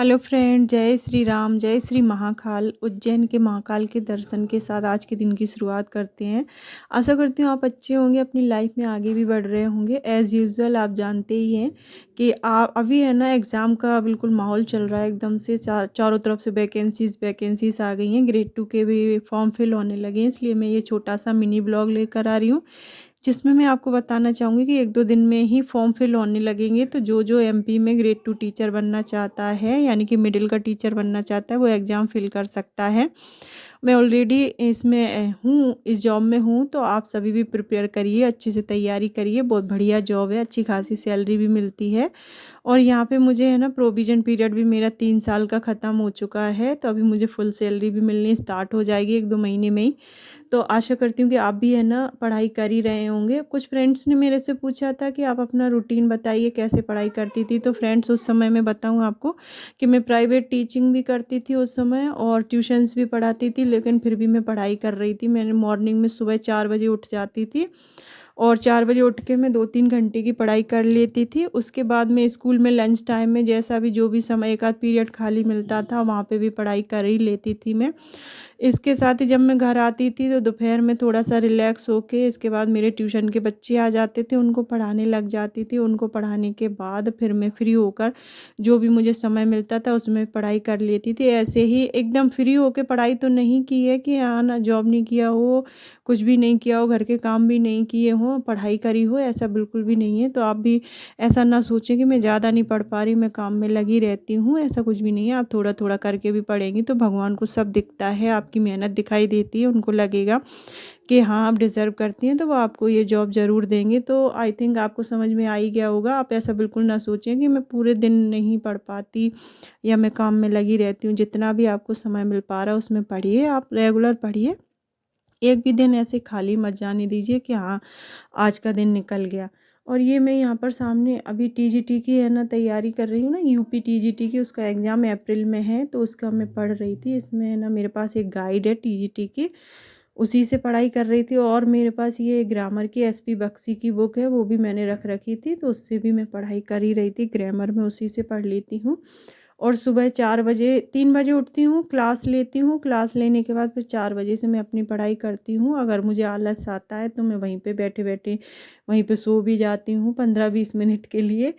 Hello friend, जय श्री राम, जय श्री महाकाल। उज्जैन के महाकाल के दर्शन के साथ आज के दिन की शुरुआत करते हैं। आशा करती हूँ आप अच्छे होंगे, अपनी लाइफ में आगे भी बढ़ रहे होंगे। एज़ यूजुअल आप जानते ही हैं कि आप अभी है ना, एग्ज़ाम का बिल्कुल माहौल चल रहा है। एकदम से चारों तरफ से वैकेंसीज आ गई हैं। ग्रेड 2 के भी फॉर्म फिल होने लगे हैं, इसलिए मैं ये छोटा सा मिनी ब्लॉग लेकर आ रही हूँ, जिसमें मैं आपको बताना चाहूँगी कि 1-2 दिन में ही फॉर्म फिल होने लगेंगे। तो जो एमपी में ग्रेड 2 टीचर बनना चाहता है, यानी कि मिडिल का टीचर बनना चाहता है, वो एग्ज़ाम फिल कर सकता है। मैं ऑलरेडी इसमें हूँ, इस जॉब में हूँ, तो आप सभी भी प्रिपेयर करिए, अच्छे से तैयारी करिए। बहुत बढ़िया जॉब है, अच्छी खासी सैलरी भी मिलती है। और यहाँ पे मुझे है ना, प्रोविज़न पीरियड भी मेरा 3 साल का ख़त्म हो चुका है, तो अभी मुझे फुल सैलरी भी मिलनी स्टार्ट हो जाएगी 1-2 महीने में ही। तो आशा करती हूँ कि आप भी है ना, पढ़ाई कर ही रहे होंगे। कुछ फ्रेंड्स ने मेरे से पूछा था कि आप अपना रूटीन बताइए, कैसे पढ़ाई करती थी। तो फ्रेंड्स, उस समय मैं बताऊँ आपको कि मैं प्राइवेट टीचिंग भी करती थी उस समय, और ट्यूशन्स भी पढ़ाती थी, लेकिन फिर भी मैं पढ़ाई कर रही थी। मैंने मॉर्निंग में सुबह 4 बजे उठ जाती थी, और 4 बजे उठ के मैं 2-3 घंटे की पढ़ाई कर लेती थी। उसके बाद मैं स्कूल में लंच टाइम में जैसा भी जो भी समय 1 आध पीरियड खाली मिलता था, वहाँ पे भी पढ़ाई कर ही लेती थी मैं। इसके साथ ही जब मैं घर आती थी, तो दोपहर में थोड़ा-सा रिलैक्स होके इसके बाद मेरे ट्यूशन के बच्चे आ जाते थे, उनको पढ़ाने लग जाती थी। उनको पढ़ाने के बाद फिर मैं फ्री होकर जो भी मुझे समय मिलता था उसमें पढ़ाई कर लेती थी। ऐसे ही एकदम फ्री होके पढ़ाई तो नहीं की है कि हाँ ना, जॉब नहीं किया हो, कुछ भी नहीं किया हो, घर के काम भी नहीं किए हों, पढ़ाई करी हो, ऐसा बिल्कुल भी नहीं है। तो आप भी ऐसा ना सोचें कि मैं ज़्यादा नहीं पढ़ पा रही, मैं काम में लगी रहती हूँ, ऐसा कुछ भी नहीं है। आप थोड़ा-थोड़ा करके भी पढ़ेंगी तो भगवान को सब दिखता है, आपकी मेहनत दिखाई देती है। उनको लगेगा कि हाँ, आप डिज़र्व करती हैं, तो वो आपको ये जॉब ज़रूर देंगे। तो आई थिंक आपको समझ में आ ही गया होगा। आप ऐसा बिल्कुल ना सोचें कि मैं पूरे दिन नहीं पढ़ पाती या मैं काम में लगी रहती हूँ। जितना भी आपको समय मिल पा रहा है उसमें पढ़िए, आप रेगुलर पढ़िए। एक भी दिन ऐसे खाली मत जाने दीजिए कि हाँ, आज का दिन निकल गया। और ये मैं यहाँ पर सामने अभी टीजीटी की है ना, तैयारी कर रही हूँ ना, यूपी टीजीटी की। उसका एग्ज़ाम अप्रैल में है, तो उसका मैं पढ़ रही थी। इसमें है ना, मेरे पास एक गाइड है टीजीटी की, उसी से पढ़ाई कर रही थी। और मेरे पास ये ग्रामर की एसपी बख्शी की बुक है, वो भी मैंने रख रखी थी, तो उससे भी मैं पढ़ाई कर ही रही थी। ग्रामर में उसी से पढ़ लेती हूँ। और सुबह 4 बजे 3 बजे उठती हूँ, क्लास लेती हूँ, क्लास लेने के बाद फिर 4 बजे से मैं अपनी पढ़ाई करती हूँ। अगर मुझे आलस आता है तो मैं वहीं पे बैठे-बैठे वहीं पे सो भी जाती हूँ 15-20 मिनट के लिए।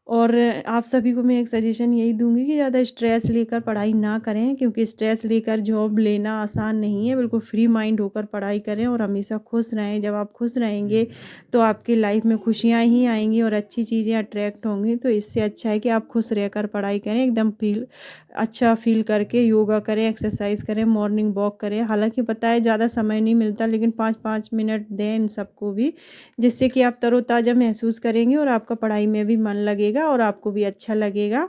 और आप सभी को मैं एक सजेशन यही दूँगी कि ज़्यादा स्ट्रेस लेकर पढ़ाई ना करें, क्योंकि स्ट्रेस लेकर जॉब लेना आसान नहीं है। बिल्कुल फ्री माइंड होकर पढ़ाई करें और हमेशा खुश रहें। जब आप खुश रहेंगे तो आपकी लाइफ में खुशियाँ ही आएँगी और अच्छी चीज़ें अट्रैक्ट होंगी। तो इससे अच्छा है कि आप खुश रहकर पढ़ाई करें, एकदम अच्छा फ़ील करके योगा करें, एक्सरसाइज़ करें, मॉर्निंग वॉक करें। हालाँकि पता है ज़्यादा समय नहीं मिलता, लेकिन 5-5 मिनट दें इन सबको भी, जिससे कि आप तरोताज़ा महसूस करेंगे और आपका पढ़ाई में भी मन लगेगा और आपको भी अच्छा लगेगा।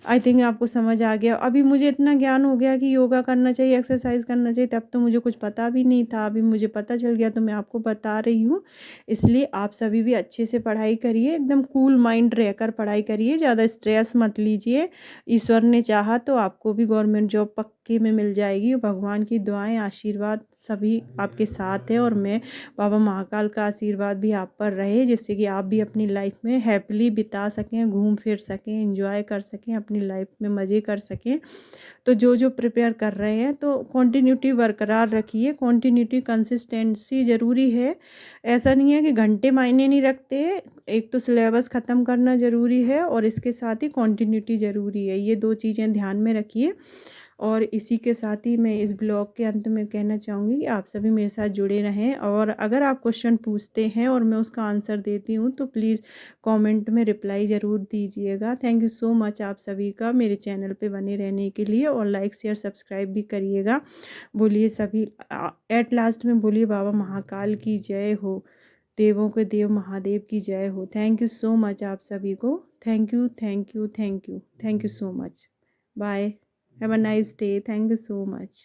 आई थिंक आपको समझ आ गया। अभी मुझे इतना ज्ञान हो गया कि योगा करना चाहिए, एक्सरसाइज़ करना चाहिए, तब तो मुझे कुछ पता भी नहीं था। अभी मुझे पता चल गया, तो मैं आपको बता रही हूँ। इसलिए आप सभी भी अच्छे से पढ़ाई करिए, एकदम कूल माइंड रहकर पढ़ाई करिए, ज़्यादा स्ट्रेस मत लीजिए। ईश्वर ने चाहा तो आपको भी गवर्नमेंट जॉब पक्के में मिल जाएगी। भगवान की दुआएँ, आशीर्वाद सभी आपके साथ है, और मैं बाबा महाकाल का आशीर्वाद भी आप पर रहे, जिससे कि आप भी अपनी लाइफ में हैप्पीली बिता सकें, घूम फिर सकें, एंजॉय कर सकें, अपनी लाइफ में मज़े कर सकें। तो जो प्रिपेयर कर रहे हैं, तो कंटिन्यूटी बरकरार रखिए। कंटिन्यूटी, कंसिस्टेंसी ज़रूरी है। ऐसा नहीं है कि घंटे मायने नहीं रखते। एक तो सिलेबस ख़त्म करना ज़रूरी है, और इसके साथ ही कंटिन्यूटी ज़रूरी है। ये 2 चीज़ें ध्यान में रखिए। और इसी के साथ ही मैं इस ब्लॉग के अंत में कहना चाहूँगी कि आप सभी मेरे साथ जुड़े रहें, और अगर आप क्वेश्चन पूछते हैं और मैं उसका आंसर देती हूँ, तो प्लीज़ कमेंट में रिप्लाई ज़रूर दीजिएगा। थैंक यू सो मच आप सभी का मेरे चैनल पे बने रहने के लिए, और लाइक शेयर सब्सक्राइब भी करिएगा। बोलिए सभी एट लास्ट में बोलिए, बाबा महाकाल की जय हो, देवों के देव महादेव की जय हो। थैंक यू सो मच आप सभी को। Thank you, thank you, thank you, thank you so much. Bye. Have a nice day. Thank you so much.